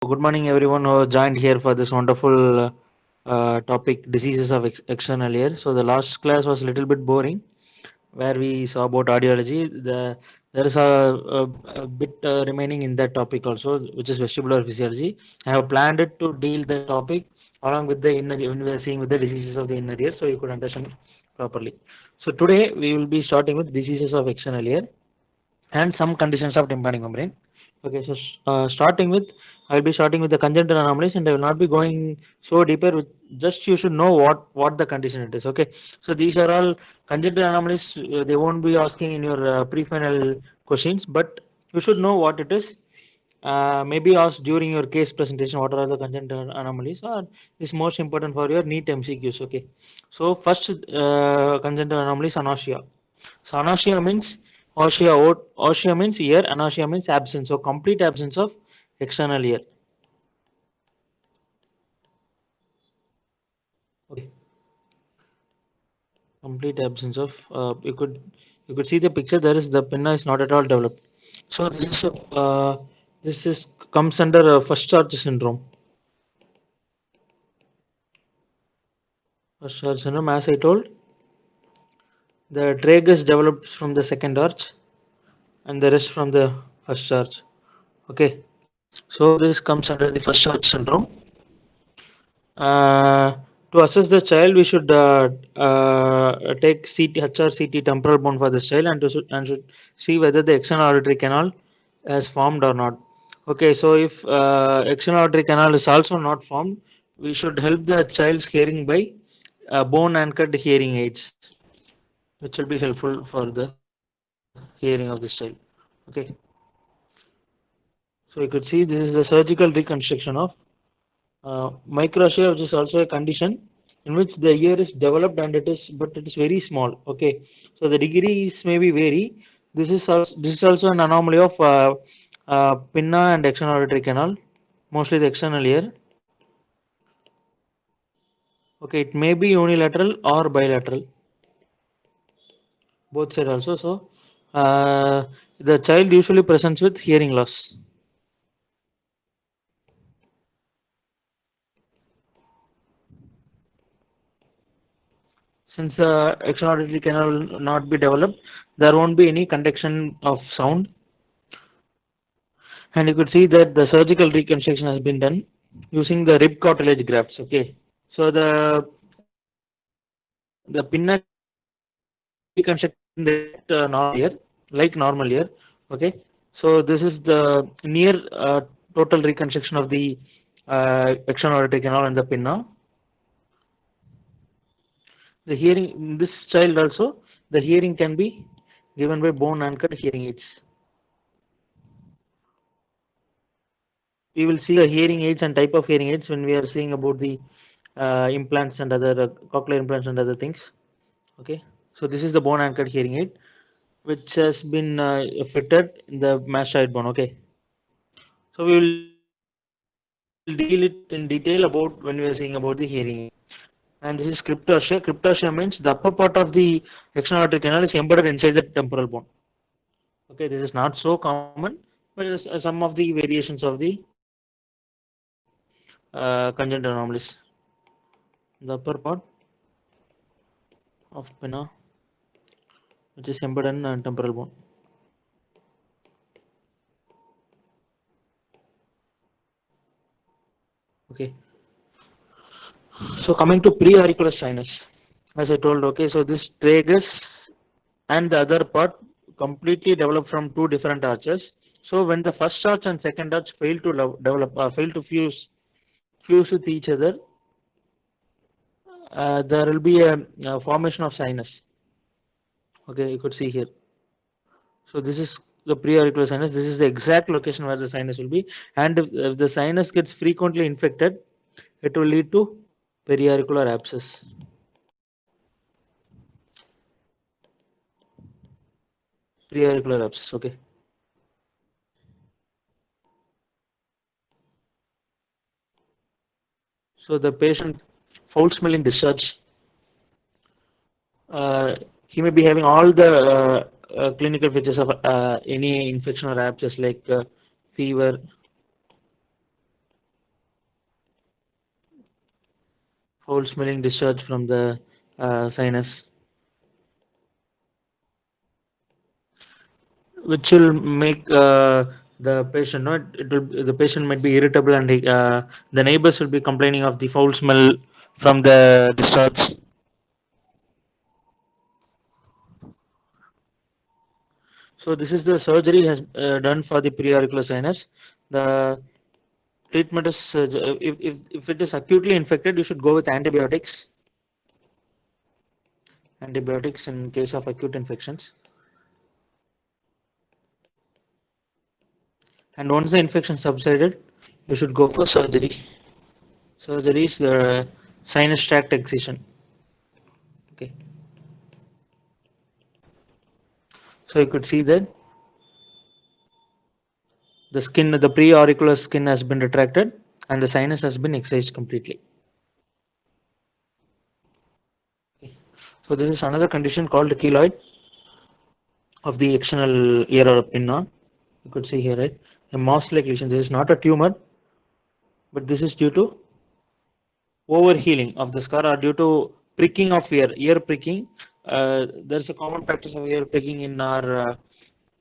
Good morning, everyone who has joined here for this wonderful topic, diseases of external ear. So the last class was a little bit boring, where we saw about audiology. There is a bit remaining in that topic also, which is vestibular physiology. I have planned it to deal that topic along with the inner when we are seeing with the diseases of the inner ear, so you could understand properly. So today we will be starting with diseases of external ear and some conditions of tympanic membrane. Okay, so starting with, I'll be starting with the congenital anomalies, and I will not be going so deeper. With just you should know what the condition it is. Okay, so these are all congenital anomalies. They won't be asking in your pre-final questions, but you should know what it is. Maybe ask during your case presentation what are the congenital anomalies, or is most important for your NEET MCQs. Okay, so first congenital anomaly is anosmia. So anosmia means ossia means ear, anosmia means absence. So complete absence of external ear. Okay, complete absence of. You could see the picture. There is the pinna is not at all developed. So this is comes under first charge syndrome. First charge syndrome, as I told, the tragus develops from the second arch, and the rest from the first charge. Okay, so this comes under the first charge syndrome. Uh, to assess the child, we should take CT temporal bone for this child, and should see whether the external auditory canal has formed or not. Okay, so if external auditory canal is also not formed, we should help the child's hearing by bone anchored hearing aids, which will be helpful for the hearing of this child. Okay, so you could see this is the surgical reconstruction of microtia, which is also a condition in which the ear is developed and it is very small. Okay, so the degrees maybe vary. This is also an anomaly of pinna and external auditory canal, mostly the external ear. Okay, it may be unilateral or bilateral, both side also. So the child usually presents with hearing loss. Since external auditory canal will not be developed, there won't be any conduction of sound, and you could see that the surgical reconstruction has been done using the rib cartilage grafts. Okay, so the pinna can be reconstructed in the normal ear, like normal ear. Okay, so this is the near total reconstruction of the external auditory canal and the pinna. The hearing in this child also, the hearing can be given by bone anchored hearing aids. We will see the hearing aids and type of hearing aids when we are seeing about the implants and other cochlear implants and other things. Okay, so this is the bone anchored hearing aid which has been fitted in the mastoid bone. Okay, so we will deal it in detail about when we are seeing about the hearing aid. And this is cryptasia. Cryptasia means the upper part of the external auditory canal is embedded inside the temporal bone. Okay, this is not so common, but it is some of the variations of the congenital anomalies. The upper part of pinna, which is embedded in temporal bone. Okay, so coming to preauricular sinus, as I told, okay, so this tragus and the other part completely develop from two different arches. So when the first arch and second arch fail to fail to fuse with each other, there will be a formation of sinus. Okay, you could see here. So this is the preauricular sinus. This is the exact location where the sinus will be, and if the sinus gets frequently infected, it will lead to periauricular abscess. Preauricular abscess. Okay. So the patient foul smelling discharge. He may be having all the clinical features of any infection or abscess like fever, foul smelling discharge from the sinus, which will make the patient not it will the patient might be irritable, and the neighbors will be complaining of the foul smell from the discharge. So this is the surgery has done for the preauricular sinus. The treatment is if it is acutely infected, you should go with antibiotics in case of acute infections. And once the infection subsided, you should go for surgery. Surgery is the sinus tract excision. Okay, so you could see that the preauricular skin has been retracted and the sinus has been excised completely. Okay. So this is another condition called keloid of the external ear or pinna. You could see here, right? A moss-like lesion. This is not a tumor, but this is due to overhealing of the scar or due to pricking of ear pricking. There's a common practice of ear pricking in our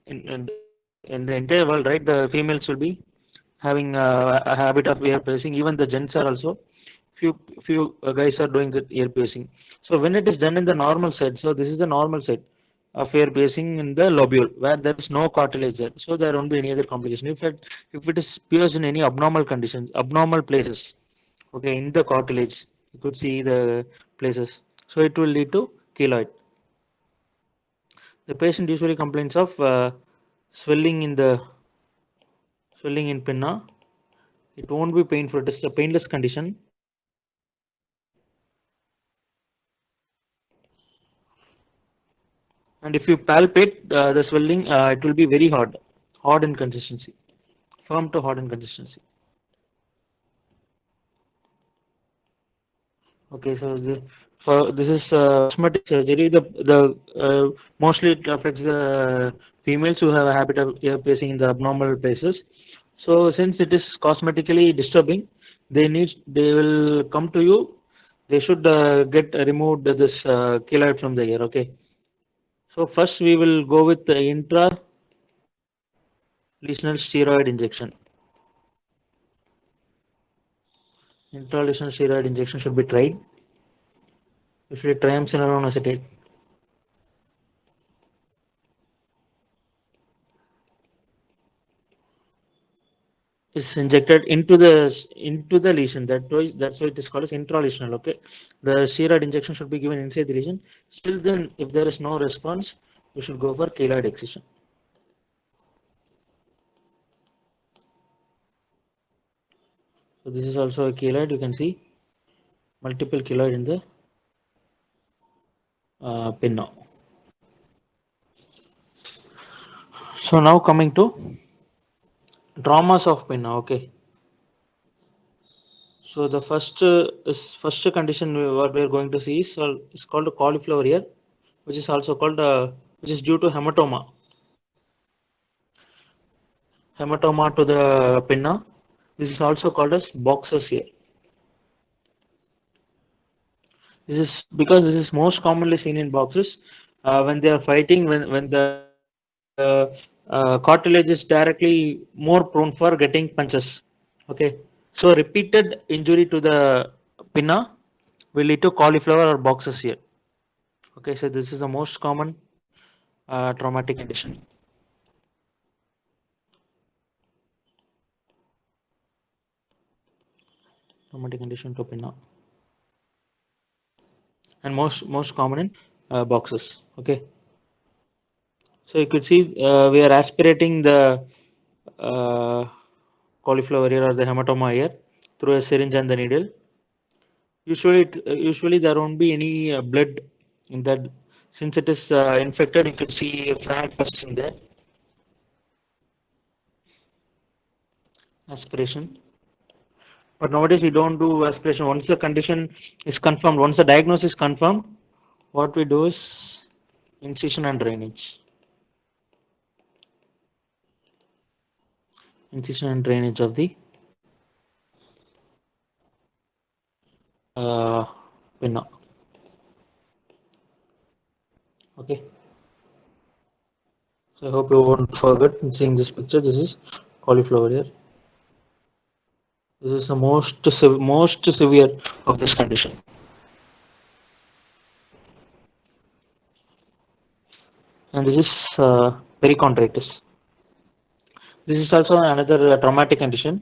in the entire world, right? The females will be having a habit of ear piercing. Even the gents are also. Few guys are doing the ear piercing. So when it is done in the normal side, so this is the normal side of ear piercing in the lobule where there is no cartilage there, so there won't be any other complication. If it is pierced in any abnormal conditions, abnormal places, okay, in the cartilage, you could see the places, so it will lead to keloid. The patient usually complains of swelling in the swelling in pinna. It won't be painful. It is a painless condition. And if you palpate the swelling, it will be very hard in consistency, firm to hard in consistency. Okay, so this is cosmetic surgery. The mostly it affects the females who have a habit of ear piercing in the abnormal places. So since it is cosmetically disturbing, they will come to you. They should get removed this keloid from the ear. Okay. So first we will go with the intralesional steroid injection. Intralesional steroid injection should be tried. Usually triamcinolone acetate is injected into the lesion. That's why it is called as intralesional. Okay, the steroid injection should be given inside the lesion. Still, then if there is no response, you should go for keloid excision. So this is also a keloid. You can see multiple keloid in the pinna. So now coming to traumas of pinna. Okay. So the first condition what we are going to see is called a cauliflower ear, which is also called which is due to hematoma to the pinna. This is also called as boxer's ear. This is because this is most commonly seen in boxers when they are fighting, when the uh, cartilage is directly more prone for getting punches. Okay, so repeated injury to the pinna will lead to cauliflower or boxer's ear. Okay, so this is the most common traumatic condition. Traumatic condition to pinna, and most common in boxers. Okay, so you could see we are aspirating the uh, cauliflower ear or the hematoma ear through a syringe and the needle. Usually there won't be any blood in that, since it is infected. You could see fat pus in there. Aspiration, but nowadays we don't do aspiration. Once the condition is confirmed, once the diagnosis is confirmed, what we do is incision and drainage. Incision and drainage of the uh, pinna. Okay. So I hope you won't forget seeing this picture. This is cauliflower here. This is the most severe of this condition. And this is perichondritis. This is also another traumatic condition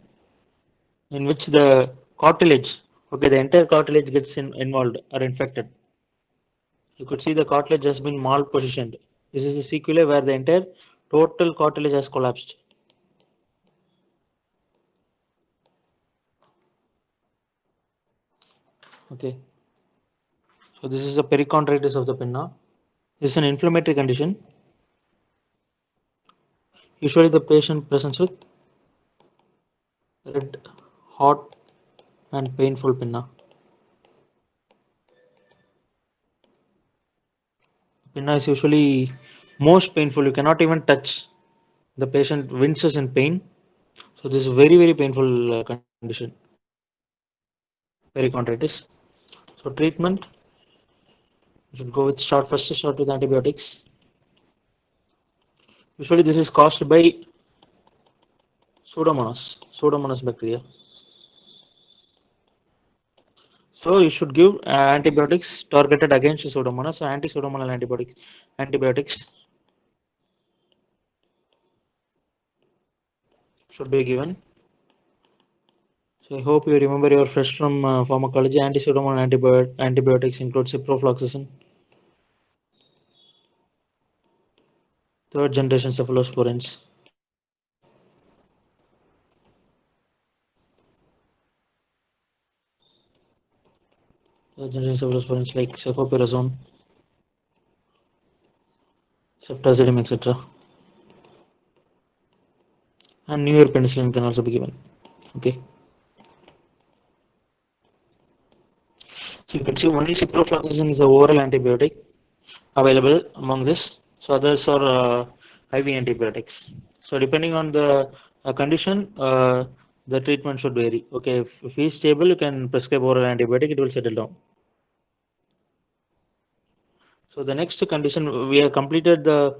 in which the cartilage, okay, the entire cartilage gets involved or infected. You could see the cartilage has been malpositioned. This is a sequelae where the entire total cartilage has collapsed. Okay, so this is the perichondritis of the pinna. This is an inflammatory condition. Usually the patient presents with red, hot and painful pinna. Pinna is usually most painful. You cannot even touch. The patient winces in pain. So this is very painful condition, perichondritis. So treatment, you should go with first start with antibiotics. Usually this is caused by Pseudomonas bacteria. So you should give antibiotics targeted against Pseudomonas. So anti-Pseudomonal antibiotics should be given. So I hope you remember your fresh from pharmacology. Anti-Pseudomonal antibiotics include ciprofloxacin, third generation cephalosporins. Third generation cephalosporins like cefpoperazone, ceftazidime, etc. And newer penicillin can also be given. Okay. So you can see only ciprofloxacin is a oral antibiotic available among this. So others are IV antibiotics. So depending on the condition, the treatment should vary. Okay, if he is stable, you can prescribe oral antibiotic, it will settle down. So the next condition, we have completed the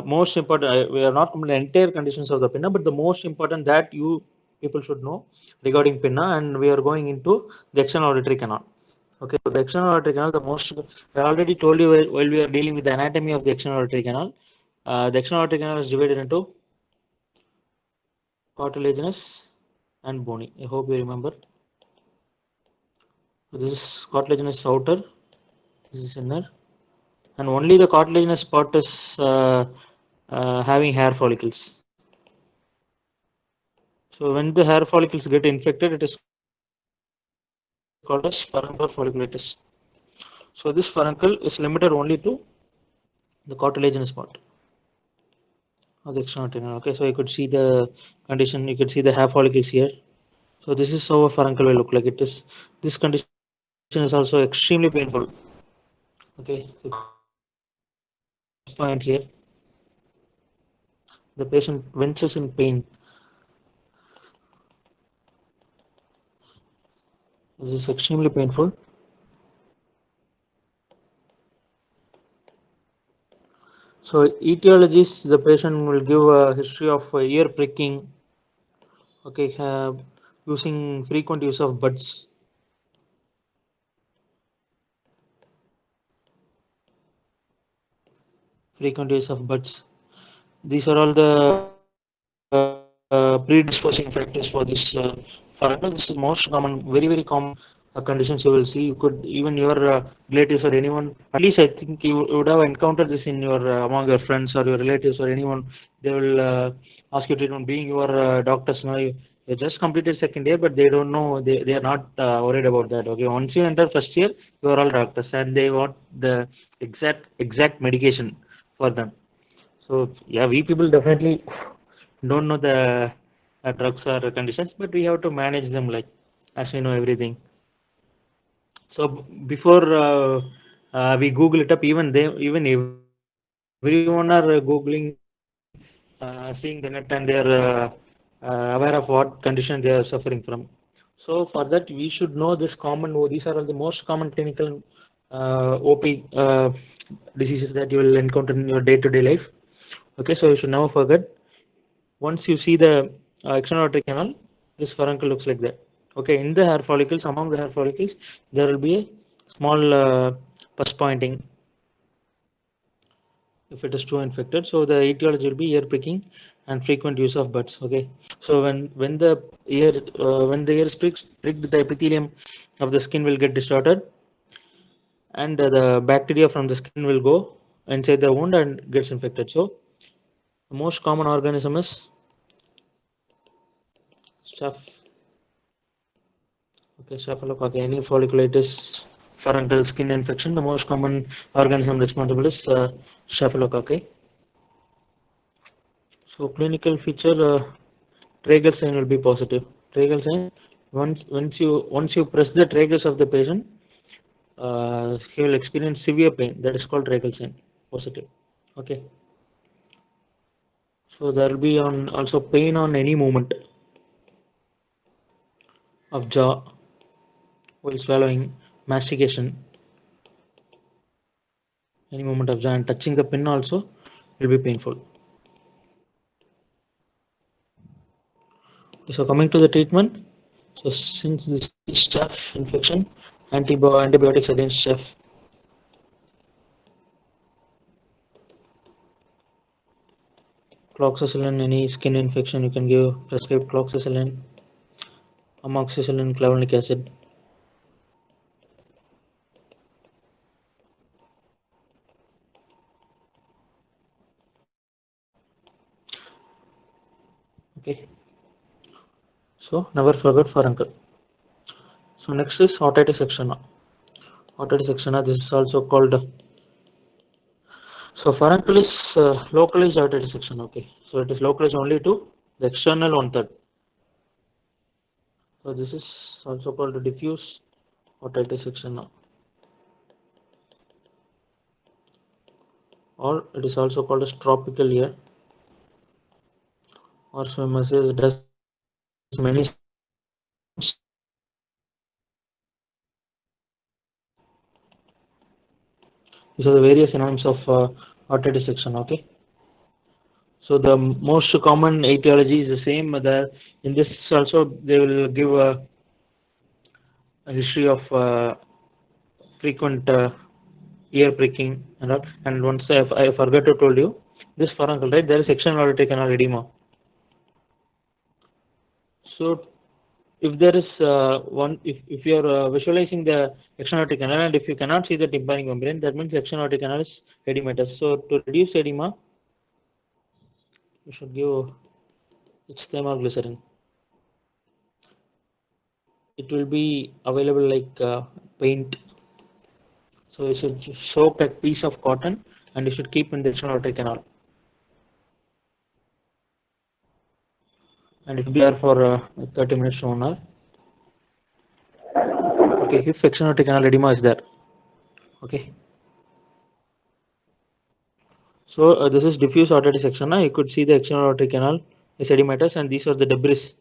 most important, we have not completed the entire conditions of the pinna, but the most important that you people should know regarding pinna, and we are going into the external auditory canal. Okay, so the external auditory canal, the most, I already told you while we are dealing with the anatomy of the external auditory canal, the external auditory canal is divided into cartilaginous and bony. I hope you remember. So this is cartilaginous outer, this is inner, and only the cartilaginous part is having hair follicles. So when the hair follicles get infected, it is called as furuncular folliculitis. So this furuncle is limited only to the cartilaginous part of the external auditory canal. Okay, so you could see the condition, you could see the hair follicles here. So this is how a furuncle will look like. It is, this condition is also extremely painful. Okay, so point here, the patient winces in pain. This is extremely painful. So etiologies, the patient will give a history of ear pricking. Okay, using frequent use of buds. Frequent use of buds. These are all the predisposing factors for this furuncle. This is most common, very common conditions you will see. You could, even your relatives or anyone, at least I think you would have encountered this in your among your friends or your relatives or anyone. They will ask you treatment. Being your doctors now, you just completed second year, but they don't know. They are not worried about that. Okay, once you enter first year, you are all doctors, and they want the exact medication for them. So yeah, we people definitely don't know the drugs or conditions, but we have to manage them like as we know everything. So before we Google it up, even everyone are Googling, seeing the net, and they are aware of what condition they are suffering from. So for that we should know this common. These are all the most common clinical OP diseases that you will encounter in your day-to-day life. Okay, so you should never forget. Once you see the external aortic canal, this furuncle looks like that. Okay, in the hair follicles, among the hair follicles, there will be a small pus pointing if it is too infected. So the etiology will be ear pricking and frequent use of buds. Okay, so when the ear is pricked, the epithelium of the skin will get distorted, and the bacteria from the skin will go inside the wound and gets infected. So the most common organism is staph. Okay, Staphylococcus, any folliculitis, furuncle skin infection. The most common organism responsible is Staphylococcus. So clinical feature, tragus sign will be positive. Tragus sign, once you press the tragus of the patient, he will experience severe pain. That is called tragus sign, positive. Okay. So there will be on also pain on any movement of jaw while swallowing, mastication, any movement of jaw, and touching the pin also will be painful. So coming to the treatment, so since this is staph infection, antibiotics against staph. Cloxacillin, any skin infection, you can give prescribed cloxacillin, amoxicillin, clavulanic acid. Okay. So never forget furuncle. So next is otitis externa. Otitis externa, this is also called. So furuncle is localized otitis externa. Okay. So it is localized only to the external one third. So this is also called diffuse otitis externa, or it is also called as tropical ear, or phimosis. It has many. These are the various synonyms of otitis externa. Okay. So the most common etiology is the same. In this also they will give a history of frequent ear pricking and all. And once I forgot to told you this furuncle, right? There is external aortic canal edema. So if there is if you are visualizing the external aortic canal, and if you cannot see the tympanic membrane, that means external aortic canal is edematous. So to reduce edema, you should give glycerin. It will be available like paint. So you should soak a piece of cotton and you should keep in the external aortic canal. And it will be there for 30 minutes to 1 hour. Okay, if external aortic canal edema is there. Okay. So this is diffuse otitis externa. You could see the external aortic canal is edematous, and these are the debris.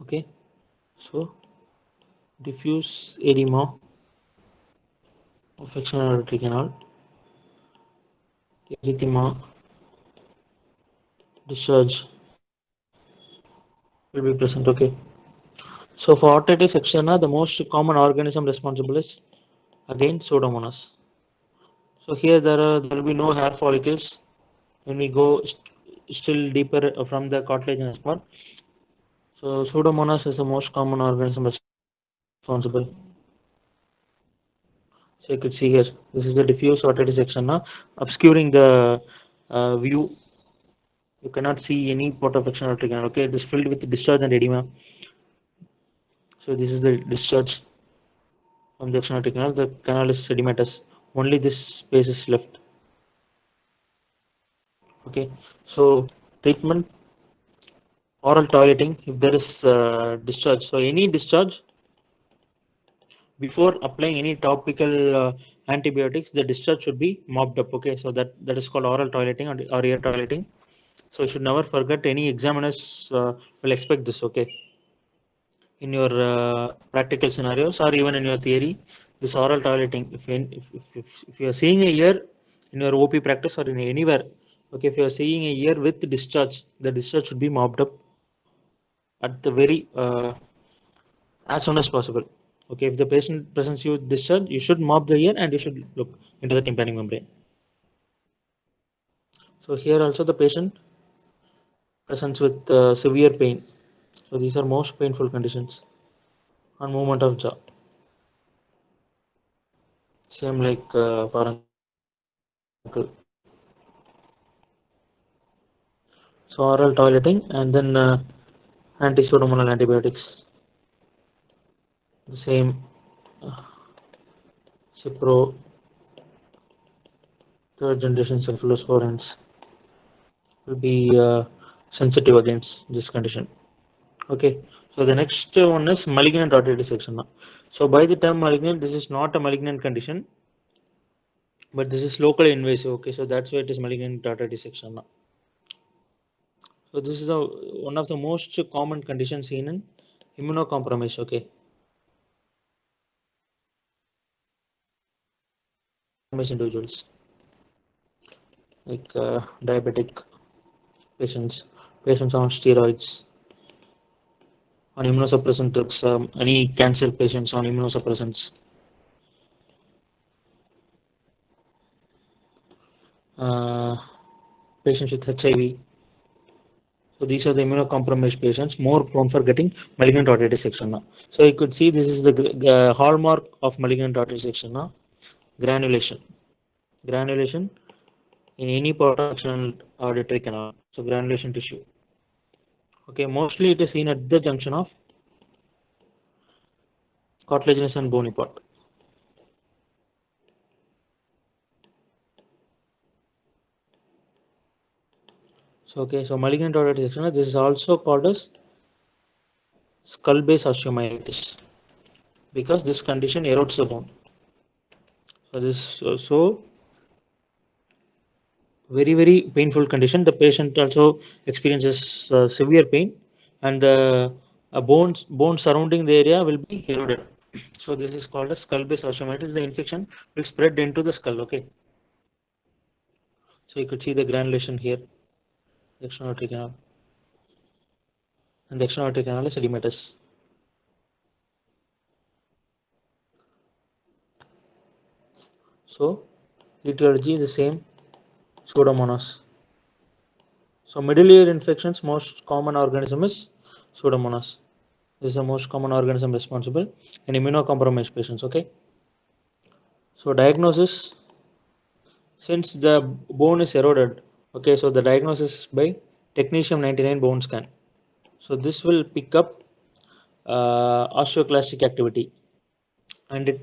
Okay. So diffuse edema of external aortic canal, erythema, discharge will be present. Okay. So for otitis externa, the most common organism responsible is again Pseudomonas. So here there will be no hair follicles when we go still deeper from the cartilaginous part. So Pseudomonas is the most common organism responsible. So you could see here, this is the diffuse otitis externa obscuring the view. You cannot see any part of external aortic canal. Okay, it is filled with discharge and edema. So this is the discharge from the external aortic canal. The canal is edematous. Only this space is left. Okay, so treatment, oral toileting if there is discharge. So any discharge, before applying any topical antibiotics, the discharge should be mopped up. Okay, so that is called oral toileting or ear toileting. So you should never forget, any examiners will expect this. Okay, in your practical scenarios or even in your theory, this oral toileting, if you are seeing a ear in your OP practice or in anywhere, okay, if you are seeing a ear with discharge, the discharge should be mopped up at the very as soon as possible. Okay, if the patient presents you with discharge, you should mop the ear and you should look into the tympanic membrane. So here also the patient presents with severe pain. So these are most painful conditions on movement of jaw. Same like for uncle. So oral toileting and then anti-pseudomonal antibiotics. The same uh, Cipro, third generation cephalosporins will be sensitive against this condition. Okay, so the next one is malignant artery dissection. So by the term malignant, this is not a malignant condition, but this is locally invasive. Okay, so that's why it is malignant artery dissection. So this is one of the most common conditions seen in immunocompromised. Okay, compromised individuals like diabetic patients, patients on steroids, on immunosuppressant drugs, any cancer patients on immunosuppressants, uh, patients with HIV. So these are the immunocompromised patients more prone for getting malignant artery dissection. So you could see this is the hallmark of malignant artery dissection. Granulation, granulation in any part of external auditory canal. So granulation tissue. Okay, mostly it is seen at the junction of cartilaginous and bony part. So okay, so malignant artery dissection. This is also called as skull base osteomyelitis because this condition erodes the bone. So this very painful condition. The patient also experiences severe pain, and the bone surrounding the area will be eroded. So this is called as skull base osteomyelitis. The infection will spread into the skull. Okay, so you could see the granulation here, the external aortic canal, and the external aortic canal is edematous. So etiology is the same, Pseudomonas. So middle ear infections, most common organism is Pseudomonas. This is the most common organism responsible in immunocompromised patients. Okay. So diagnosis, since the bone is eroded, okay, so the diagnosis by technetium 99 bone scan. So this will pick up osteoclastic activity, and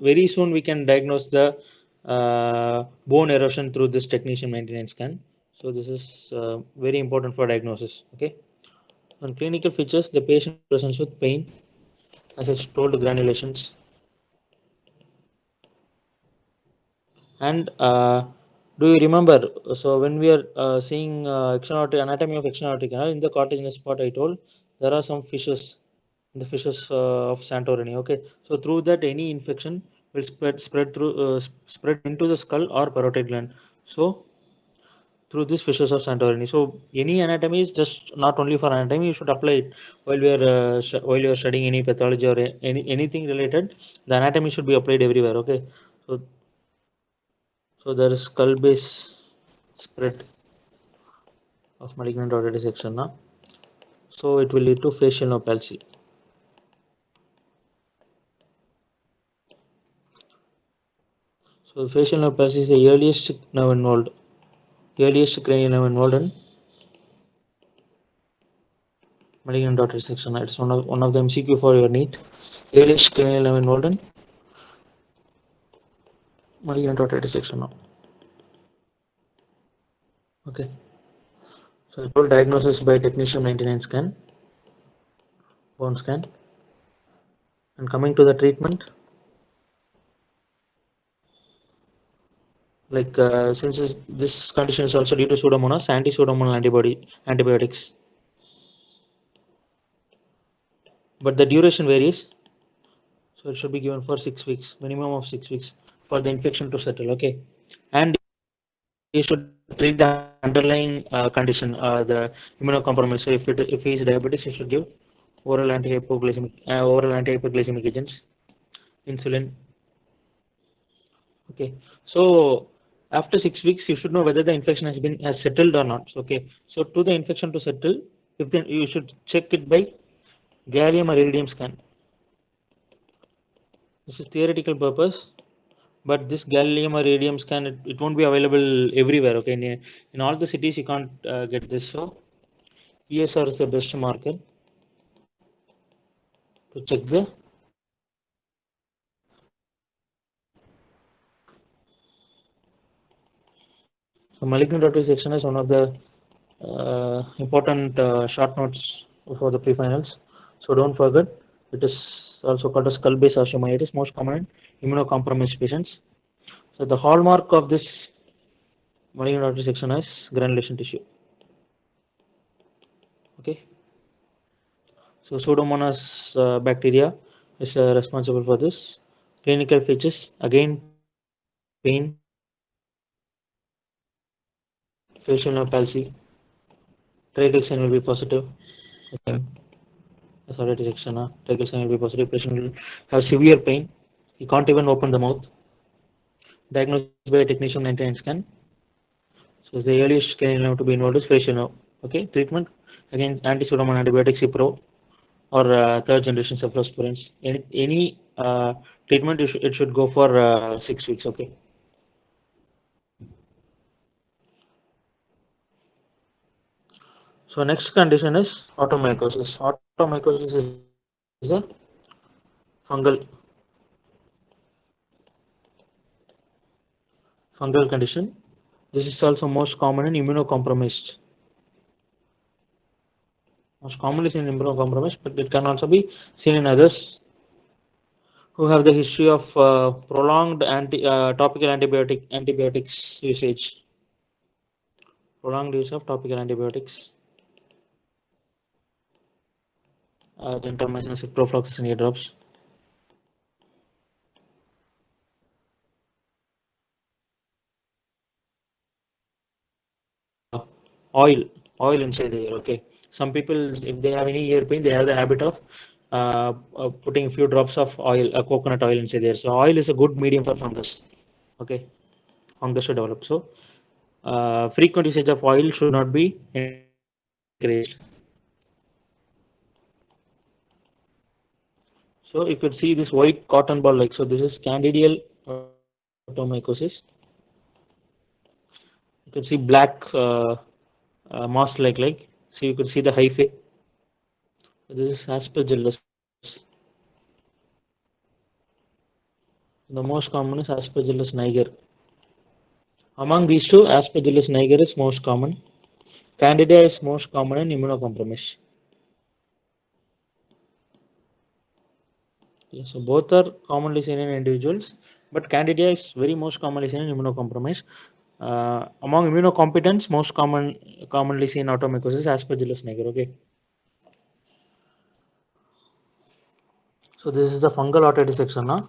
very soon we can diagnose the bone erosion through this technetium 99 scan. So this is very important for diagnosis. Okay. On clinical features, the patient presents with pain, as I told, granulations, and do you remember? So when we are seeing anatomy of external aortic canal in the cartilaginous part, I told there are some fissures, the fissures of Santorini. Okay, so through that any infection will spread into the skull or parotid gland. So through these fissures of Santorini. So any anatomy is just not only for anatomy. You should apply it while we are while you are studying any pathology or anything related. The anatomy should be applied everywhere. Okay, so there is skull base spread of malignant artery dissection. So it will lead to facial nerve palsy. So facial nerve palsy is the earliest cranial nerve involved in malignant artery dissection. It's one of the MCQ for your NEET. Earliest cranial nerve involved in malignant artery dissection. Okay. So I told diagnosis by technetium 99 bone scan, and coming to the treatment. Like since this condition is also due to Pseudomonas, anti-Pseudomonal antibiotics, but the duration varies. So it should be given for 6 weeks, minimum of 6 weeks for the infection to settle. Okay, and you should treat the underlying condition, the immunocompromised. So if he is diabetes, you should give oral anti-hypoglycemic agents, insulin. Okay, so after 6 weeks, you should know whether the infection has settled or not. Okay, so to the infection to settle, if then you should check it by gallium or iridium scan. This is theoretical purpose, but this gallium or iridium scan, it won't be available everywhere. Okay, in all the cities you can't get this. So ESR is the best marker to check the. So malignant artery section is one of the important short notes for the pre-finals. So don't forget, it is also called as skull-base osteomyelitis, most common in immunocompromised patients. So the hallmark of this malignant artery section is granulation tissue. Okay. So Pseudomonas bacteria is responsible for this. Clinical features again: pain, facial nerve palsy, trigeminal will be positive. Okay. Sorry, dissection. Trigeminal will be positive. Patient will have severe pain. He can't even open the mouth. Diagnosed by a technician 99 scan. So the earliest scan to be involved is facial nerve. Okay. Treatment again: anti-pseudomonas antibiotics, Cipro, or third generation cephalosporins. Any treatment it should go for 6 weeks. Okay. So next condition is automycosis. Automycosis is a fungal fungal condition. This is also most common in immunocompromised. Most commonly seen in immunocompromised, but it can also be seen in others who have the history of prolonged topical antibiotics usage. Prolonged use of topical antibiotics, gentamicin, ciprofloxacin eardrops. Oil, oil inside the ear. Okay, some people, if they have any ear pain, they have the habit of putting a few drops of oil, coconut oil inside there. So oil is a good medium for fungus. Okay, fungus to develop. So frequent usage of oil should not be encouraged. So you could see this white cotton ball like so. This is candidial automycosis. You can see black moss like. So you could see the hyphae. This is aspergillus. The most common is Aspergillus niger. Among these two, Aspergillus niger is most common. Candida is most common in immunocompromised. Okay, so both are commonly seen in individuals, but Candida is very most commonly seen in immunocompromised. Among immunocompetents, most commonly seen automycosis is Aspergillus niger. Okay, so this is the fungal otitis section. Now,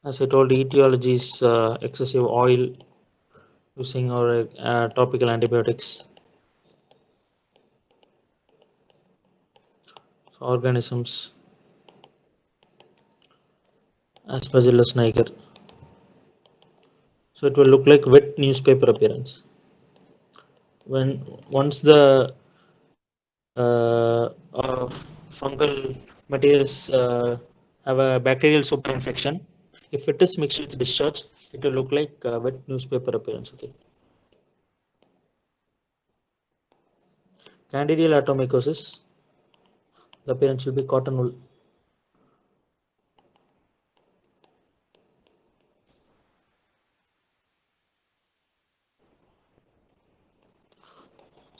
as I told, etiology is excessive oil using or topical antibiotics. So organisms Aspergillus niger. So it will look like wet newspaper appearance. When once the fungal materials have a bacterial superinfection, if it is mixed with discharge, it will look like wet newspaper appearance. Okay. Candidial atomycosis, the appearance will be cotton wool.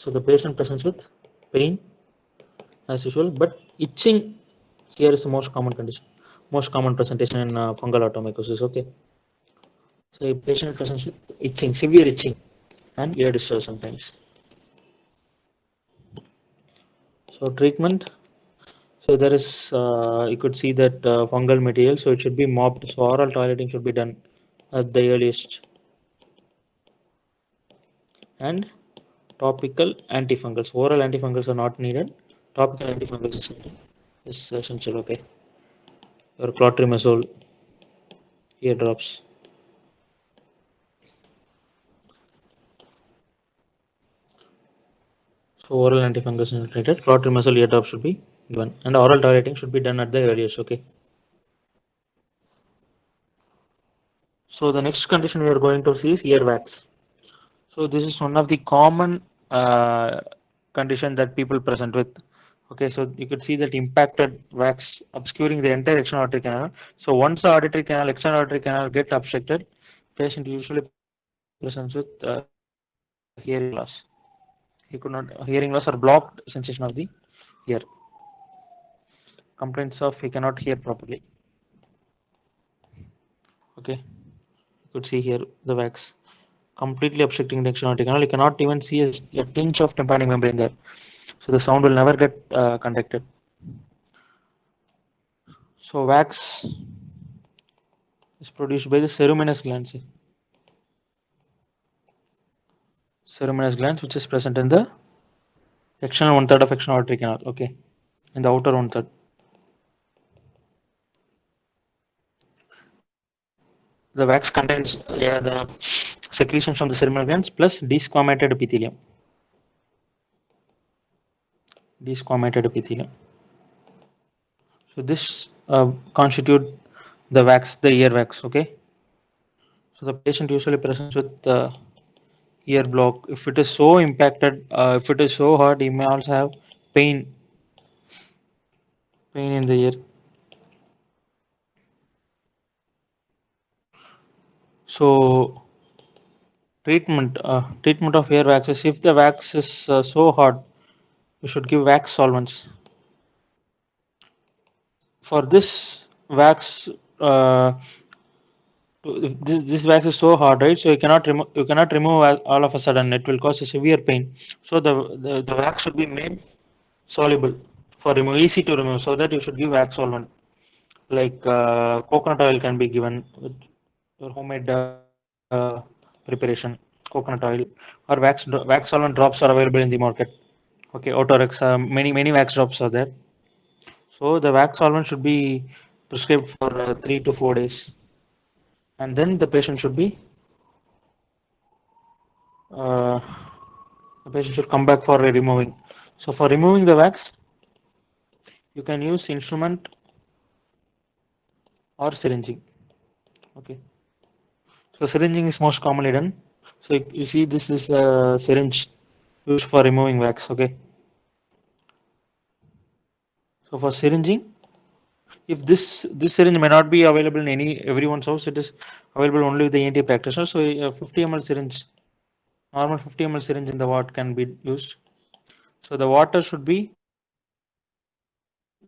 So the patient presents with pain as usual, but itching here is the most common condition, most common presentation in fungal atomycosis. Okay. So a patient presents with itching, severe itching, and ear distress sometimes. So treatment. So there is, you could see that fungal material. So it should be mopped. So oral toileting should be done at the earliest. And topical antifungals. Oral antifungals are not needed. Topical antifungals is needed. Is essential. Okay. Or clotrimazole ear drops. So oral antifungals are treated. Clotrimazole ear drops should be given, and oral toileting should be done at the earliest. Okay. So the next condition we are going to see is ear wax. So this is one of the common condition that people present with. Okay, so you could see that impacted wax obscuring the entire external auditory canal. So once the auditory canal, external auditory canal get obstructed, patient usually presents with hearing loss. He could not hearing loss or blocked sensation of the ear. Complaints of he cannot hear properly. Okay, you could see here the wax completely obstructing the external auditory canal. You cannot even see a tinge of tympanic membrane there. So the sound will never get conducted. So wax is produced by the ceruminous glands. Ceruminous glands, which is present in the external one third of external auditory canal. Okay, in the outer one third. The wax contains the secretions from the ceruminous glands plus desquamated epithelium. Desquamated epithelium. So this constitute the wax, the ear wax. Okay. So the patient usually presents with ear block. If it is so impacted, if it is so hard, he may also have pain, pain in the ear. So treatment of ear waxes. If the wax is so hard, you should give wax solvents. For this wax, uh, this wax is so hard, right? So you cannot remove all of a sudden. It will cause a severe pain. So the wax should be made soluble for remove, easy to remove. So that you should give wax solvent. Like coconut oil can be given with your homemade preparation, coconut oil, or wax solvent drops are available in the market. Okay, Otorex, many wax drops are there. So the wax solvent should be prescribed for 3 to 4 days, and then uh, the patient should come back for removing. So for removing the wax, you can use instrument or syringing. Okay, so syringing is most commonly done. So you see this is a syringe used for removing wax. Okay, so for syringing, if this syringe may not be available in everyone's house, it is available only with the ENT practitioner. So a 50 ml syringe, normal 50 ml syringe in the wart can be used. So the water should be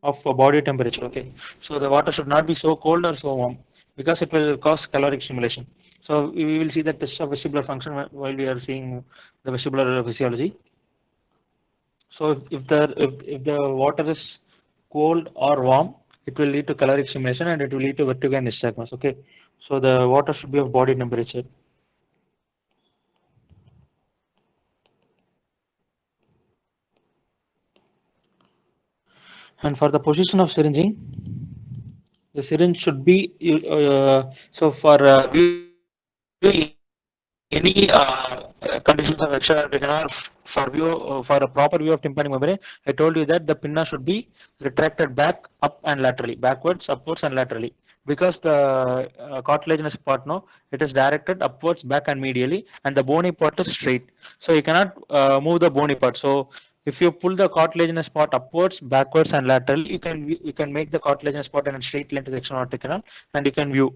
of a body temperature. Okay, so the water should not be so cold or so warm because it will cause caloric stimulation. So we will see the test of vestibular function while we are seeing the vestibular physiology. So if the water is cold or warm, it will lead to caloric stimulation and it will lead to vertigo and nystagmus. Okay, so the water should be of body temperature. And for the position of syringing, the syringe should be so for any conditions of extra retinal for view for a proper view of tympanic membrane. I told you that the pinna should be retracted back, up and laterally, backwards, upwards and laterally, because the cartilaginous part, no, it is directed upwards, back and medially, and the bony part is straight, so you cannot move the bony part. So if you pull the cartilaginous part upwards, backwards and laterally, you can make the cartilaginous part in a straight line to the external aortic canal and you can view.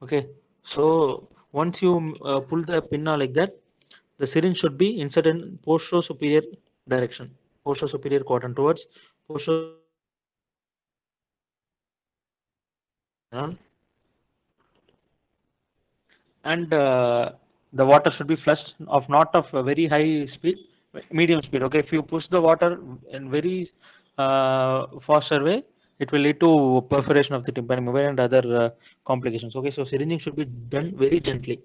Okay, so once you pull the pinna like that, the syringe should be inserted in posterior-superior direction, posterior-superior quadrant towards posterior, and the water should be flushed of not of a very high speed, medium speed. Okay, if you push the water in very faster way, it will lead to perforation of the tympanic membrane and other complications. Okay, so syringing should be done very gently,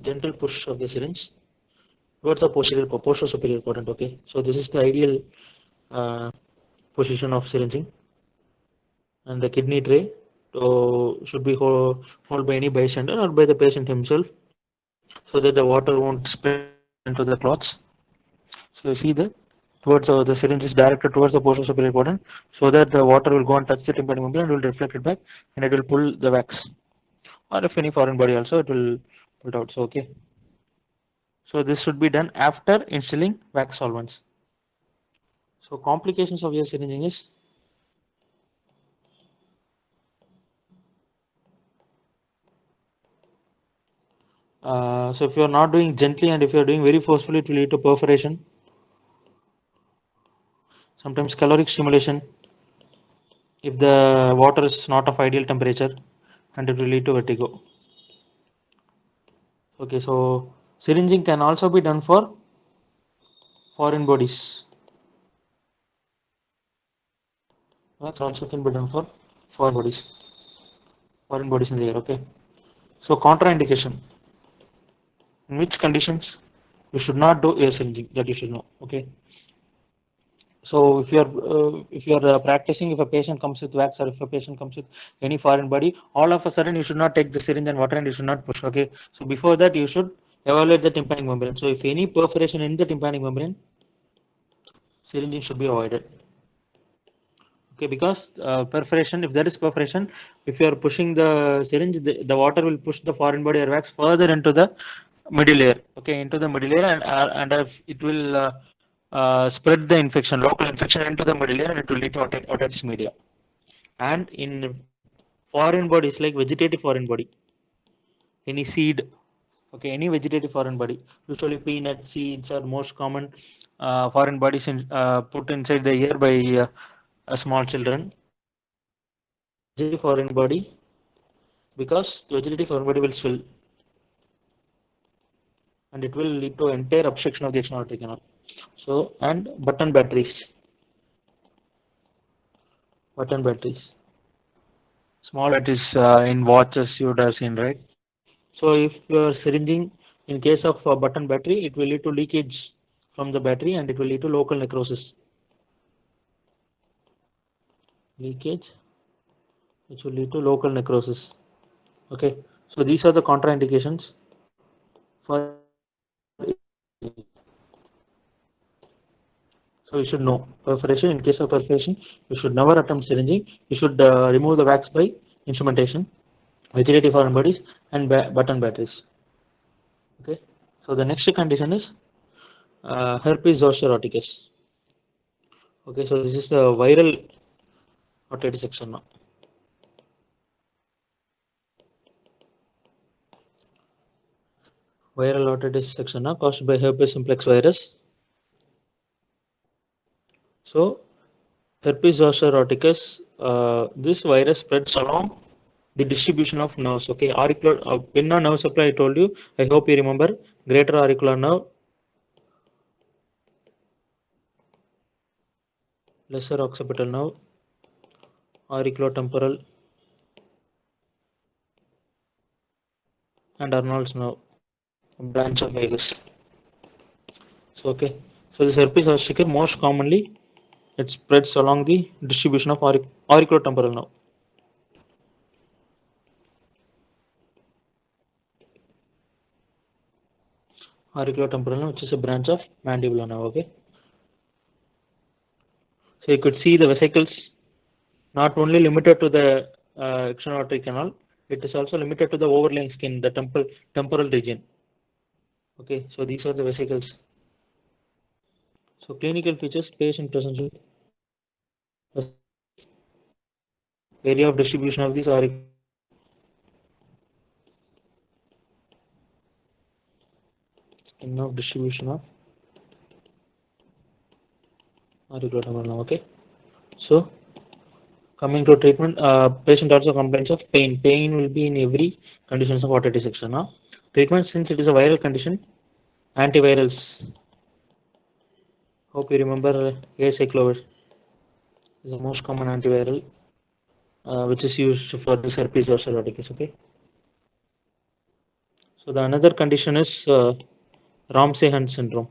gentle push of the syringe towards the posterior superior quadrant. Okay, so this is the ideal uh, position of syringing, and the kidney tray should be hold by any bystander or by the patient himself, so that the water won't spread into the clots. So you see that towards the syringe is directed towards the posterior superior quadrant, so that the water will go and touch the tympanic membrane and will reflect it back, and it will pull the wax, or if any foreign body also it will pull it out. So okay, so this should be done after instilling wax solvents. So complications of your syringing is so if you are not doing gently and if you are doing very forcefully, it will lead to perforation. Sometimes caloric stimulation if the water is not of ideal temperature, and it will lead to vertigo. Okay, so syringing can also be done for foreign bodies. That's also can be done for foreign bodies. Foreign bodies in the air. Okay. So contraindication. In which conditions you should not do air syringing, that you should know. Okay. So if you are practicing, if a patient comes with wax or if a patient comes with any foreign body, all of a sudden you should not take the syringe and water and you should not push. Okay. So before that you should evaluate the tympanic membrane. So if any perforation in the tympanic membrane, syringing should be avoided. Okay, because perforation, if there is perforation, if you are pushing the syringe, the water will push the foreign body or wax further into the middle layer. Okay, into the middle layer, and if it will spread the infection, local infection into the middle layer, and it will lead to otitis media. And in foreign bodies like vegetative foreign body, any seed, okay, any vegetative foreign body, usually peanut seeds are most common foreign bodies put inside the ear by small children. Vegetative foreign body, because the vegetative foreign body will swell and it will lead to entire obstruction of the external aortic canal. So, and button batteries, small batteries in watches you would have seen, right? So, if you are syringing in case of a button battery, it will lead to leakage from the battery and it will lead to local necrosis. Leakage, which will lead to local necrosis. Okay, so these are the contraindications for. So you should know perforation. In case of perforation, you should never attempt syringing. You should remove the wax by instrumentation, vegetative foreign bodies, and button batteries. Okay. So the next condition is herpes zoster oticus. Okay. So this is the viral otitis section now. Viral otitis section now caused by herpes simplex virus. So herpes zoster oticus, this virus spreads along the distribution of nerves. Okay, auricular pinna nerve supply I told you. I hope you remember. Greater auricular nerve, lesser occipital nerve, auriculotemporal, and Arnold's nerve, a branch of vagus. So okay, so this herpes zoster most commonly it spreads along the distribution of auriculotemporal nerve. Auriculotemporal nerve, which is a branch of mandibular nerve. Okay, so you could see the vesicles not only limited to the external aortic canal, it is also limited to the overlying skin, the temporal region. Okay, so these are the vesicles. So clinical features: patient presents with area of distribution of these auric, skin of distribution of auriculotemporal nerve. Okay, so Coming to treatment, patient also complains of pain. Pain will be in every conditions of otitis section. Treatment, since it is a viral condition, antivirals. Hope you remember acyclovir is the most common antiviral which is used for this herpes zoster oticus. Okay. So the another condition is Ramsay-Hunt syndrome.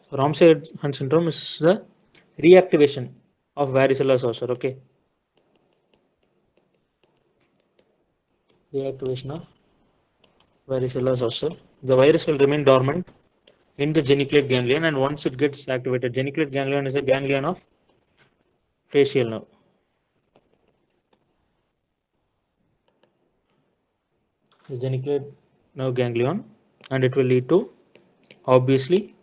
So Ramsay-Hunt syndrome is the reactivation of varicella zoster. Okay. Reactivation of varicella zoster. The virus will remain dormant in the geniculate ganglion, and once it gets activated, geniculate ganglion is a ganglion of facial nerve. The geniculate nerve ganglion, and it will lead to obviously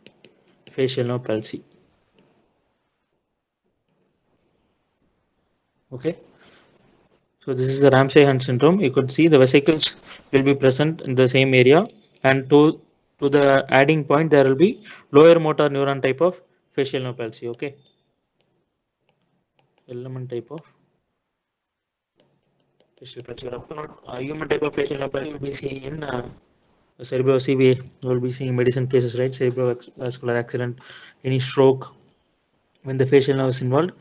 facial nerve palsy. Okay. So this is the Ramsay-Hunt syndrome. You could see the vesicles will be present in the same area, and to the adding point there will be lower motor neuron type of facial nerve palsy. Okay, element type of facial palsy. Human type of facial nerve palsy will be seen in cerebral CVA. You will be seeing medicine cases, right? Cerebrovascular accident, any stroke. When the facial nerve is involved,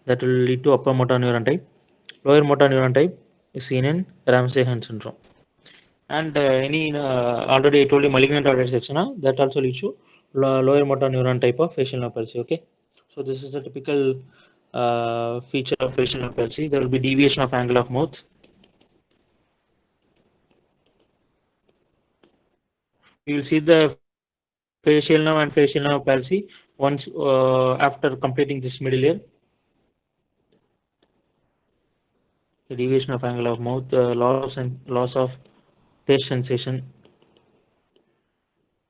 that will lead to upper motor neuron type. Lower motor neuron type is seen in Ramsay-Hunt syndrome. And any already I told you malignant otitis section that also leads to lower motor neuron type of facial nerve palsy. Okay, so this is a typical feature of facial nerve palsy. There will be deviation of angle of mouth. You will see the facial nerve and facial nerve palsy once after completing this middle layer. The deviation of angle of mouth, loss of taste sensation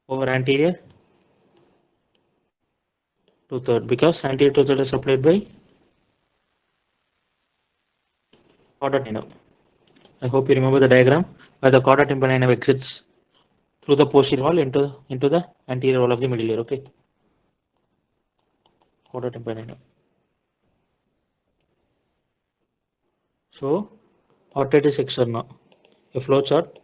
over anterior two-third, because anterior two-third is supplied by chorda tympani. I hope you remember the diagram where the chorda tympani exits through the posterior wall into the anterior wall of the middle ear. Okay, chorda tympani. So otitis externa, a flow chart.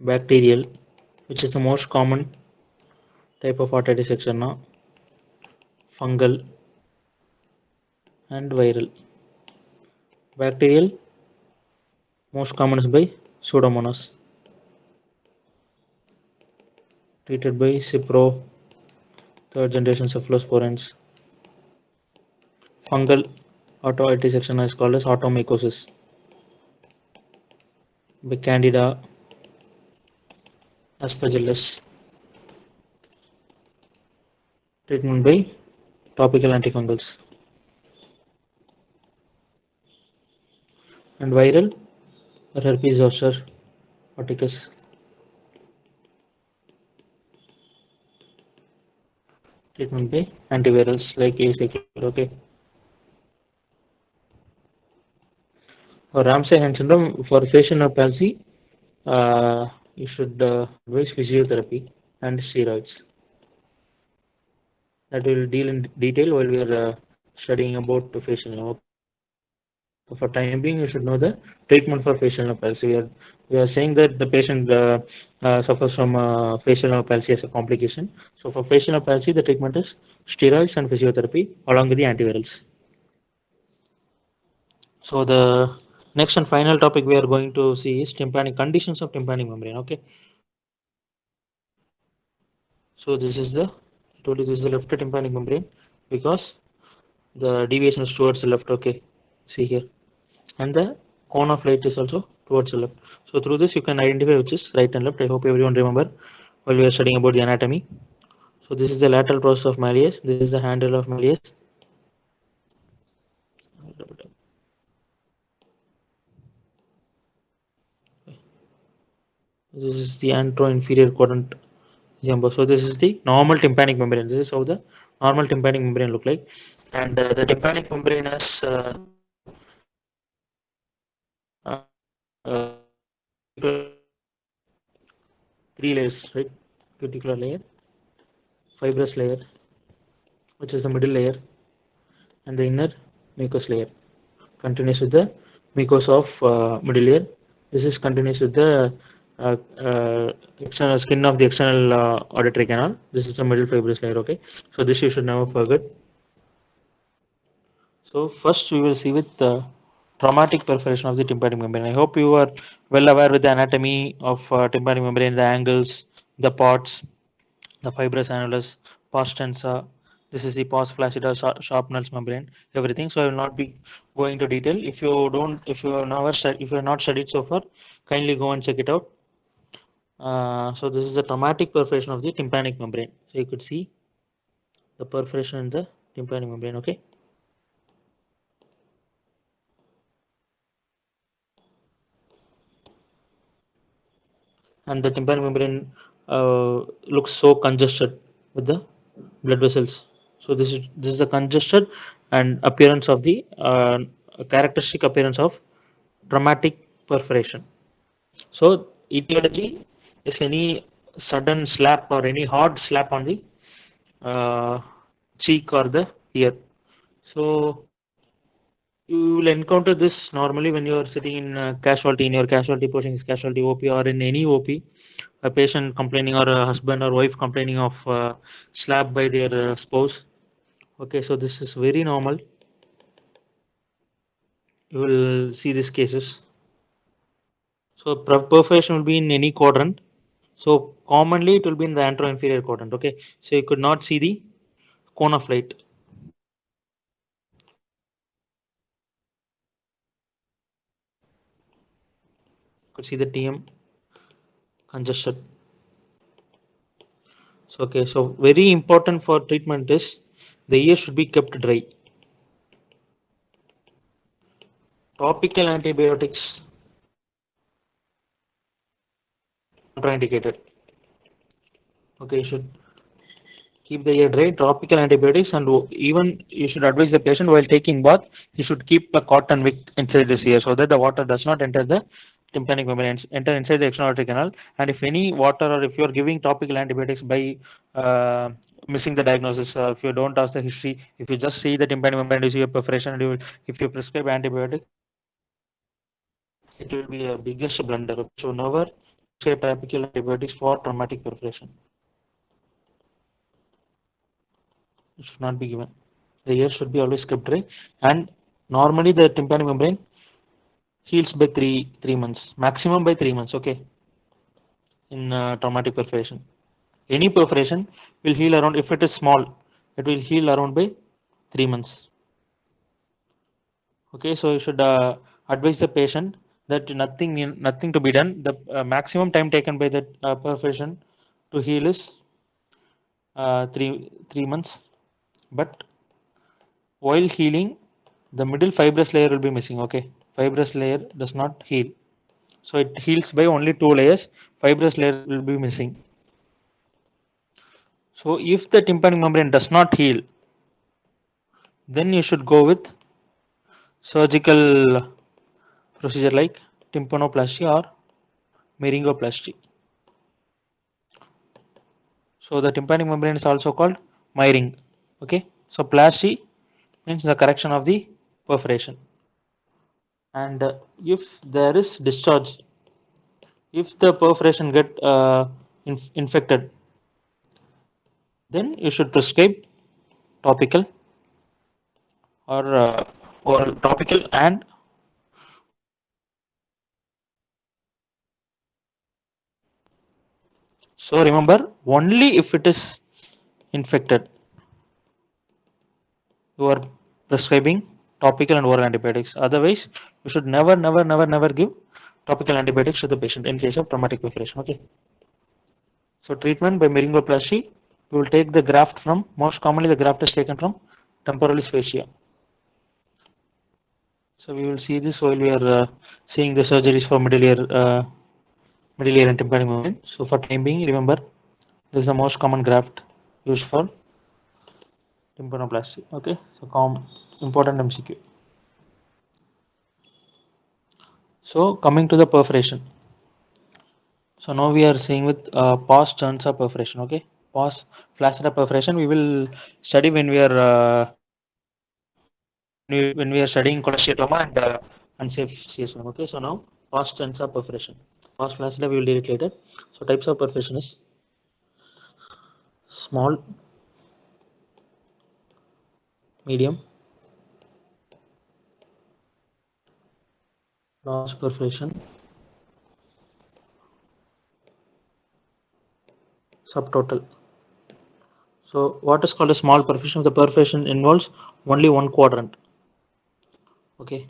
Bacterial, which is the most common type of otitis externa, fungal and viral. Bacterial, most common is by Pseudomonas, treated by Cipro, third generation cephalosporins. Fungal otitis externa is called as automycosis by Candida aspergillus. Treatment by topical antifungals. And viral, herpes zoster oticus. Treatment by antivirals like acyclovir. Okay. For Ramsay-Hunt syndrome, for facial nerve palsy, you should advise physiotherapy and steroids. That we will deal in detail while we are studying about the facial nerve. So for time being, you should know the treatment for facial nerve palsy. We are saying that the patient suffers from facial nerve palsy as a complication. So for facial nerve palsy, the treatment is steroids and physiotherapy along with the antivirals. So the next and final topic we are going to see is tympanic conditions of tympanic membrane. Okay. So this is the I told you this is the left tympanic membrane because the deviation is towards the left. Okay. See here, and the cone of light is also towards the left. So through this you can identify which is right and left. I hope everyone remember while we are studying about the anatomy. So this is the lateral process of Malleus. This is the handle of Malleus. This is the antero-inferior quadrant. So this is the normal tympanic membrane. This is how the normal tympanic membrane look like, and the tympanic membrane has uh, three layers, right? Cuticular layer, fibrous layer, which is the middle layer, and the inner mucous layer. Continues with the mucosa of middle layer. This is continuous with the external skin of the external auditory canal. This is the middle fibrous layer. Okay, so this you should never forget. So first we will see with the traumatic perforation of the tympanic membrane. I hope you are well aware with the anatomy of tympanic membrane, the angles, the parts, the fibrous annulus, pars tensa. This is the pars flaccida, Sharpnell's membrane, everything. So I will not be going to detail. If you have never, if you have not studied so far, kindly go and check it out. So this is the traumatic perforation of the tympanic membrane. So you could see the perforation in the tympanic membrane. Okay. And the tympanic membrane looks so congested with the blood vessels. So this is the congested and appearance of the characteristic appearance of traumatic perforation. So etiology is any sudden slap or any hard slap on the uh, cheek or the ear. So you will encounter this normally when you are sitting in casualty, in your casualty posting is casualty OP or in any OP, a patient complaining or a husband or wife complaining of slap by their spouse. Okay, so this is very normal. You will see these cases. So perforation will be in any quadrant. So commonly it will be in the anteroinferior quadrant. Okay, so you could not see the cone of light. You could see the TM congestion. So okay, so very important for treatment is the ear should be kept dry. Topical antibiotics contraindicated. Okay, you should keep the ear dry. Topical antibiotics, and even you should advise the patient while taking bath, he should keep a cotton wick inside his ear so that the water does not enter the tympanic membrane, enter inside the external auditory canal. And if any water or if you are giving topical antibiotics by missing the diagnosis, if you don't ask the history, if you just see the tympanic membrane, you see a perforation, and if you prescribe antibiotic, it will be a biggest blunder. So never prescribe topical antibiotics for traumatic perforation. It should not be given. The ear should be always kept dry, and normally the tympanic membrane heals by three months, maximum by 3 months. Okay, in traumatic perforation, any perforation will heal around. If it is small, it will heal around by 3 months. Okay, so you should advise the patient that nothing to be done. The maximum time taken by the perforation to heal is three months, but while healing, the middle fibrous layer will be missing. Okay, fibrous layer does not heal, so it heals by only two layers. Fibrous layer will be missing. So if the tympanic membrane does not heal, then you should go with surgical procedure like tympanoplasty or myringoplasty. So the tympanic membrane is also called myring. Okay, so plasty means the correction of the perforation. And if there is discharge, if the perforation get infected, then you should prescribe topical or topical. And so remember, only if it is infected, you are prescribing topical and oral antibiotics. Otherwise, you should never give topical antibiotics to the patient in case of traumatic perforation. Okay. So treatment by myringoplasty, we will take the graft from, most commonly the graft is taken from temporalis fascia. So we will see this while we are seeing the surgeries for middle ear and tympanic membrane. So for time being, remember, this is the most common graft used for tympanoplasty. Okay, so important MCQ. So coming to the perforation. So now we are seeing with pause Chernusha perforation. Okay, pause flaccida perforation. We will study when we are when we are studying cholesteatoma and unsafe CSM. Okay, so now pause Chernusha perforation. Pause flaccida we will deal it later. So types of perforation is small, medium, large perforation, subtotal. So what is called a small perforation? The perforation involves only one quadrant. Okay,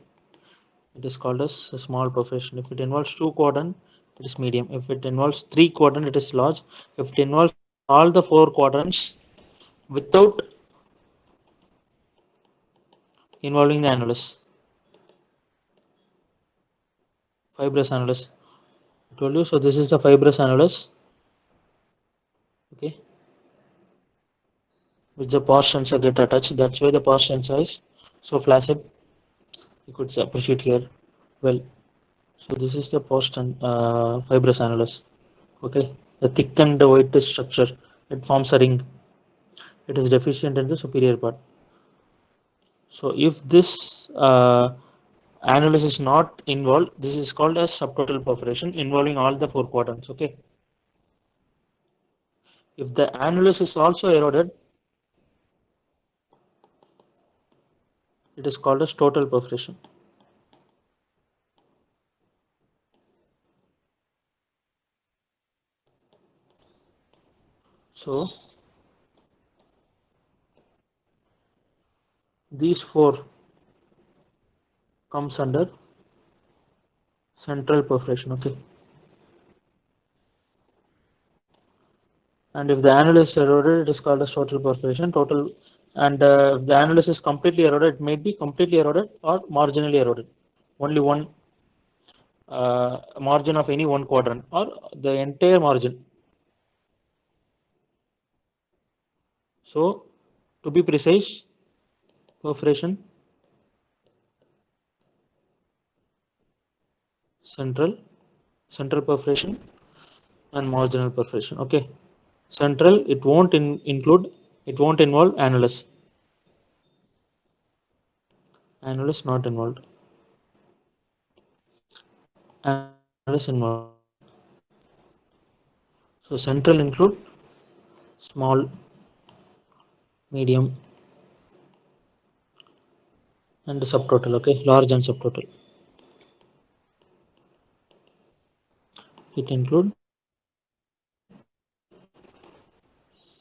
it is called as a small perforation. If it involves two quadrant, it is medium. If it involves three quadrant, it is large. If it involves all the four quadrants without involving the annulus, fibrous annulus. I told you. So this is the fibrous annulus. Okay, which the pause sensor get attached. That's why the pause sensor is so flaccid. You could appreciate here. Well, so this is the post and fibrous annulus. Okay, the thick and white structure. It forms a ring. It is deficient in the superior part. So if this annulus is not involved, this is called as subtotal perforation involving all the four quadrants. Okay. If the annulus is also eroded, it is called as total perforation. So these four comes under central perforation. Okay. And if the annulus is eroded, it is called as total perforation. Total, and if the annulus is completely eroded, it may be completely eroded or marginally eroded. Only one margin of any one quadrant or the entire margin. So to be precise, perforation, central, central perforation and marginal perforation. Okay, central it won't include, it won't involve annulus. Annulus not involved. Annulus involved. So central include small, medium and subtotal. Okay, large and subtotal. It include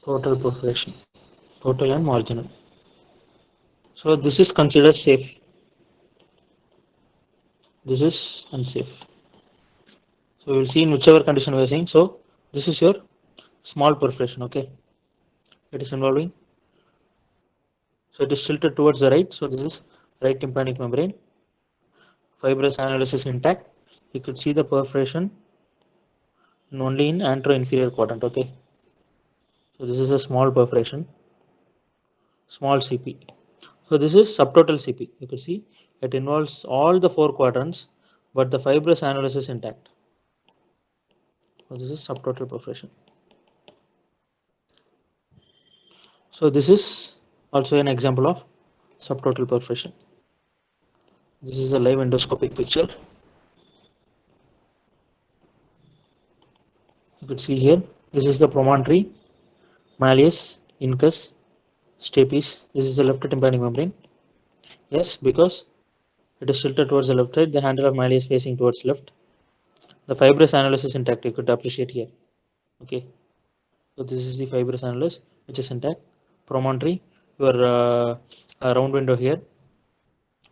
total perforation, total and marginal. So this is considered safe. This is unsafe. So we will see in whichever condition we are saying. So this is your small perforation. Okay, it is involving. So it is tilted towards the right. So this is right tympanic membrane. Fibrous annulus is intact. You could see the perforation only in anteroinferior quadrant. Okay, so this is a small perforation, small CP. So this is subtotal CP. You could see it involves all the four quadrants, but the fibrous annulus is intact. So this is subtotal perforation. So this is also an example of subtotal perforation. This is a live endoscopic picture. You could see here. This is the promontory, malleus, incus, stapes. This is the left tympanic membrane. Yes, because it is tilted towards the left side. The handle of malleus facing towards left. The fibrous annulus is intact. You could appreciate here. Okay. So this is the fibrous annulus which is intact. Promontory, your round window here.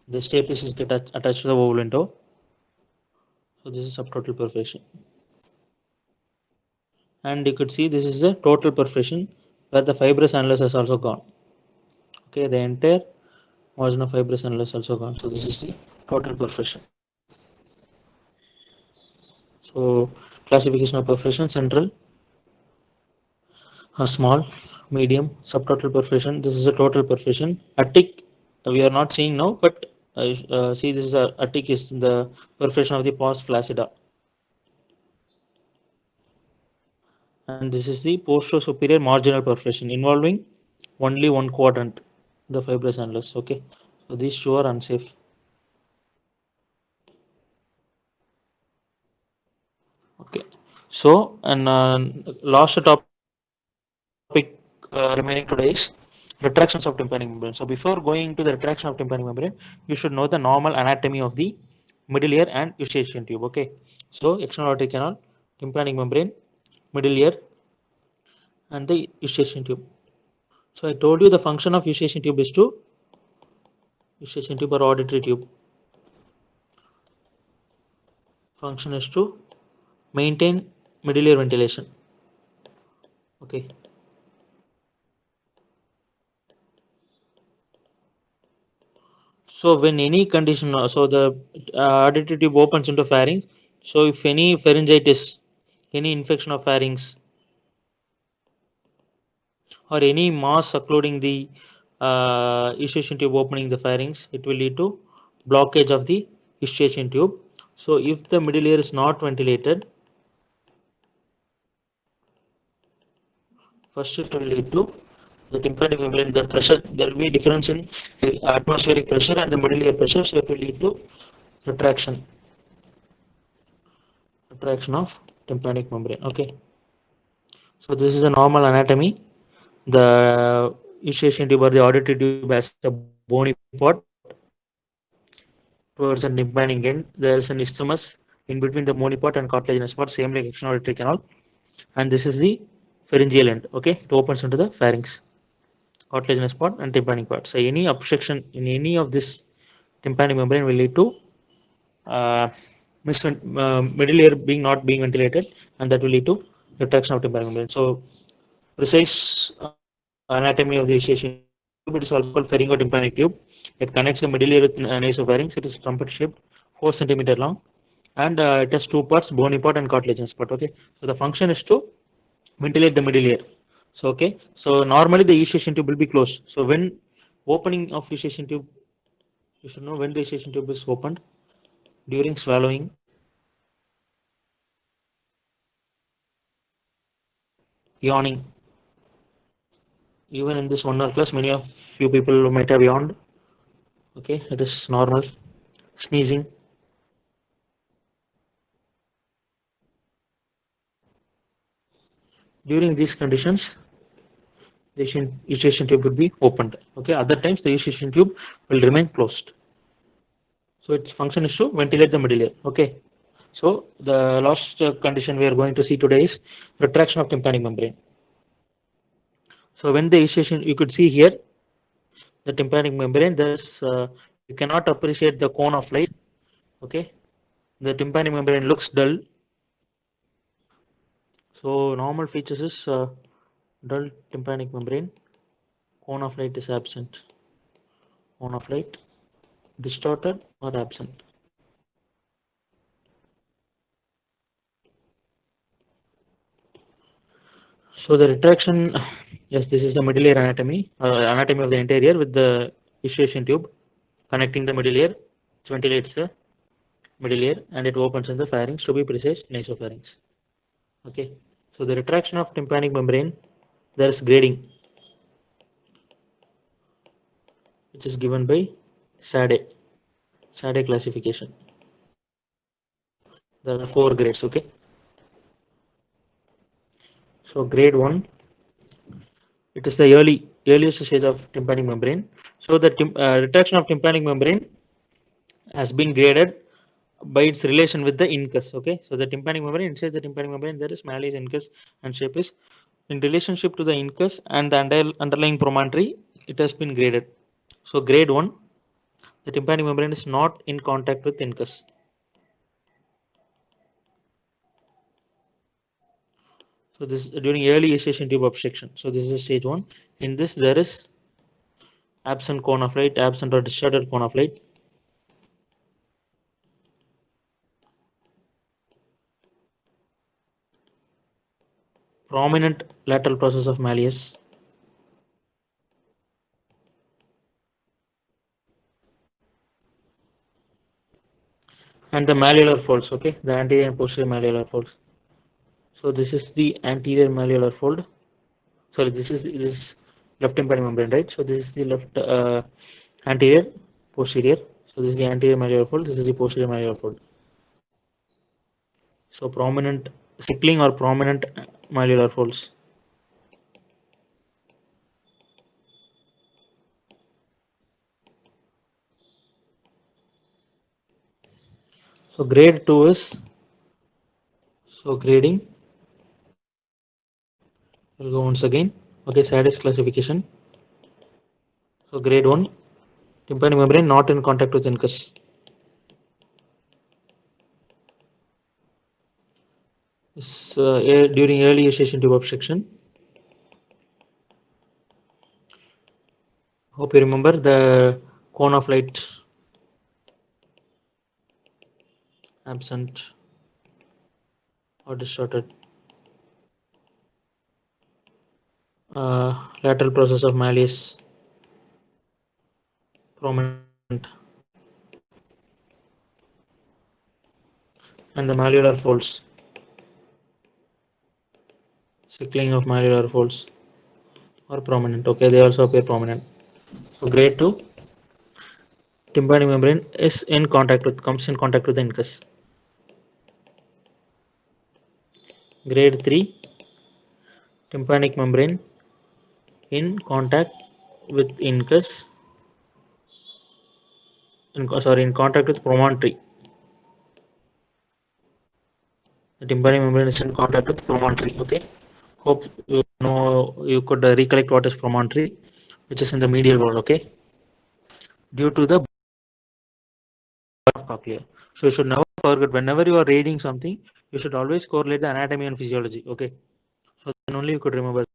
The stapes is attached to the oval window. So this is subtotal perforation. And you could see this is the total perforation where the fibrous annulus has also gone. Okay, the entire margin of fibrous annulus also gone. So this is the total perforation. So classification of perforation: central, small, medium, subtotal perforation. This is a total perforation. Attic we are not seeing now, but see this is a attic is the perforation of the pars flaccida. and this is the posterior marginal perforation involving only one quadrant, the fibrous annulus. Okay, so these two are unsafe. Okay, so and last topic remaining today is retractions of tympanic membrane. So before going to the retraction of tympanic membrane, you should know the normal anatomy of the middle ear and eustachian tube. Okay, so external aortic canal, tympanic membrane, middle ear, and the eustachian tube. So I told you the function of eustachian tube is to eustachian tube or auditory tube. Function is to maintain middle ear ventilation. Okay. So when any condition, so the auditory tube opens into pharynx. So if any pharyngitis, any infection of pharynx, or any mass occluding the eustachian tube opening the pharynx, it will lead to blockage of the eustachian tube. So if the middle ear is not ventilated, first it will lead to the tympanic membrane, the pressure, there will be difference in atmospheric pressure and the middle ear pressure, so it will lead to retraction, retraction of tympanic membrane. Okay, so this is a normal anatomy. The eustachian tube or the auditory tube has a bony pot towards the tympanic end. There is an isthmus in between the bony pot and cartilaginous part, same like external auditory canal, and this is the pharyngeal end. Okay, it opens into the pharynx, cartilaginous part and tympanic part. So any obstruction in any of this tympanic membrane will lead to uh, middle ear being not being ventilated, and that will lead to retraction of tympanic membrane. So precise anatomy of the eustachian tube, it is also called pharyngotympanic tube. It connects the middle ear with nasopharynx. It is trumpet shaped, 4 centimeter long, and it has two parts: bony part and cartilaginous part. Okay, so the function is to ventilate the middle ear. So okay, so normally the eustachian tube will be closed. So when opening of eustachian tube, you should know when the eustachian tube is opened: during swallowing, yawning. Even in this 1 hour class, many of few people might have yawned. Okay, it is normal. Sneezing. During these conditions, the eustachian tube will be opened. Okay, other times the eustachian tube will remain closed. So its function is to ventilate the middle ear. Okay, so the last condition we are going to see today is retraction of tympanic membrane. So when the eustachian, you could see here the tympanic membrane, there's you cannot appreciate the cone of light. Okay, the tympanic membrane looks dull. So normal features is dull tympanic membrane, cone of light is absent, cone of light distorted or absent. So the retraction, yes, this is the middle ear anatomy, anatomy of the anterior with the eustachian tube connecting the middle ear. It ventilates the middle ear and it opens in the pharynx, to be precise, nasopharynx. Okay, so the retraction of tympanic membrane, there is grading, which is given by SADE, SADE classification. There are 4 grades. Okay, so grade 1, it is the earliest stage of tympanic membrane. So the retraction of tympanic membrane has been graded by its relation with the incus. Okay, so the tympanic membrane, inside the tympanic membrane there is malleus, incus, and shape is in relationship to the incus and the underlying promontory. It has been graded. So grade 1, the tympanic membrane is not in contact with incus. So this is during early eustachian tube obstruction. So this is stage 1. In this there is absent cone of light, absent or distorted cone of light. Prominent lateral process of malleus. And the malleolar folds. Okay, the anterior and posterior malleolar folds. So this is the anterior malleolar fold. Sorry, this is left tympanic membrane, right? So this is the left anterior, posterior. So this is the anterior malleolar fold. This is the posterior malleolar fold. So prominent sickling or prominent malleolar folds. So grade 2 is, so grading. We'll go once again. Okay, SADIS classification. So grade 1, tympanic membrane not in contact with incus. Is during early eustachian tube obstruction. Hope you remember the cone of light absent or distorted. Lateral process of malleus prominent, and the malleolar folds. Sickling of malleolar folds are prominent. Okay, they also appear prominent. So grade 2, tympanic membrane is in contact with, comes in contact with the incus. Grade 3, tympanic membrane in contact with incus, in contact with promontory. The tympanic membrane is in contact with promontory. Okay, hope you know, you could recollect what is promontory, which is in the medial wall. Okay, due to the cochlea. So you should never forget, whenever you are reading something, you should always correlate the anatomy and physiology. Okay, so then only you could remember.